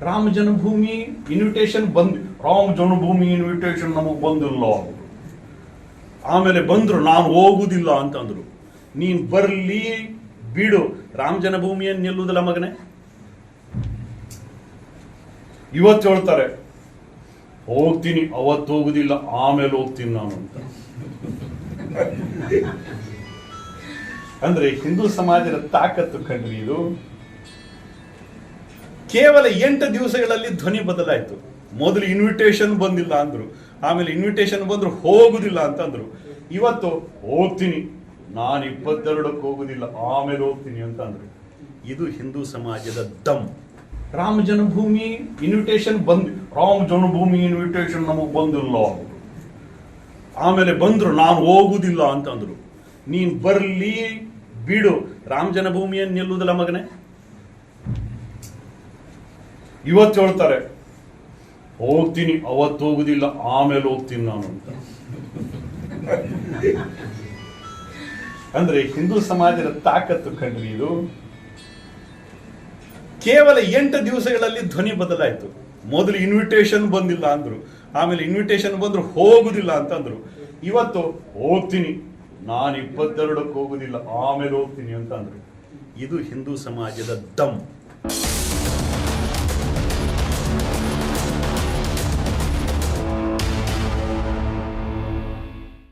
ರಾಮ ಜನ್ಮಭೂಮಿ invitation Rama ಜನ್ಮಭೂಮಿ invitation ನಮಗೆ ಬಂದಿಲ್ಲ. ಆಮೇಲೆ ಬಂದ್ರು ನಾನು ಹೋಗುದಿಲ್ಲ ಅಂತಂದ್ರು. ನೀನ್ ಬರ್ಲಿ ಬಿಡು, ರಾಮ ಜನ್ಮಭೂಮಿಯನ್ನು ನಿಲ್ಲುವುದಿಲ್ಲ ಮಗನೇ. ಇವತ್ತು ಹೇಳ್ತಾರೆ ಹೋಗ್ತೀನಿ, ಅವತ್ತು ಹೋಗುದಿಲ್ಲ, ಆಮೇಲೆ ಹೋಗ್ತೀನಿ ನಾನು ಅಂತ. ಅಂದ್ರೆ ಹಿಂದೂ ಸಮಾಜದ ತಾಕತ್ತು ಕಂಡ್ರಿ ಇದು. ಕೇವಲ 8 ದಿವಸಗಳಲ್ಲಿ ಧ್ವನಿ ಬದಲಾಯಿತು. ಮೊದಲು ಇನ್ವಿಟೇಷನ್ ಬಂದಿಲ್ಲ ಅಂದ್ರು, ಆಮೇಲೆ ಇನ್ವಿಟೇಷನ್ ಬಂದ್ರು ಹೋಗುದಿಲ್ಲ ಅಂತಂದ್ರು. ಇವತ್ತು ಹೋಗ್ತೀನಿ, ನಾನು 22ಕ್ಕೆ ಹೋಗುದಿಲ್ಲ, ಆಮೇಲೆ ಹೋಗ್ತೀನಿ ಅಂತ ಅಂದ್ರು. ಇದು ಹಿಂದೂ ಸಮಾಜದ ದಮ್. ರಾಮ ಜನ್ಮಭೂಮಿ ಇನ್ವಿಟೇಷನ್ ರಾಮ ಜನ್ಮಭೂಮಿ ಇನ್ವಿಟೇಷನ್ ನಮಗೆ ಬಂದಿಲ್ಲ. ಆಮೇಲೆ ಬಂದ್ರು ನಾನು ಹೋಗುದಿಲ್ಲ ಅಂತಂದ್ರು. ನೀನ್ ಬರ್ಲಿ ಬಿಡು, ರಾಮ ಜನ್ಮಭೂಮಿಯನ್ನು ನಿಲ್ಲುವುದಿಲ್ಲ ಮಗನೇ. ಇವತ್ತು ಹೇಳ್ತಾರೆ ಹೋಗ್ತೀನಿ, ಅವತ್ತು ಹೋಗುದಿಲ್ಲ, ಆಮೇಲೆ ಹೋಗ್ತೀನಿ ನಾನು ಅಂತ. ಅಂದ್ರೆ ಹಿಂದೂ ಸಮಾಜದ ತಾಕತ್ತು ಕಂಡ್ರಿ ಇದು. ಕೇವಲ 8 ದಿವಸಗಳಲ್ಲಿ ಧ್ವನಿ ಬದಲಾಯಿತು. ಮೊದಲು ಇನ್ವಿಟೇಷನ್ ಬಂದಿಲ್ಲ ಅಂದ್ರು, ಆಮೇಲೆ ಇನ್ವಿಟೇಷನ್ ಬಂದ್ರು ಹೋಗುದಿಲ್ಲ ಅಂತಂದ್ರು. ಇವತ್ತು ಹೋಗ್ತೀನಿ, ನಾನು 22ಕ್ಕೆ ಹೋಗುದಿಲ್ಲ, ಆಮೇಲೆ ಹೋಗ್ತೀನಿ ಅಂತ ಅಂದ್ರು. ಇದು ಹಿಂದೂ ಸಮಾಜದ ದಮ್.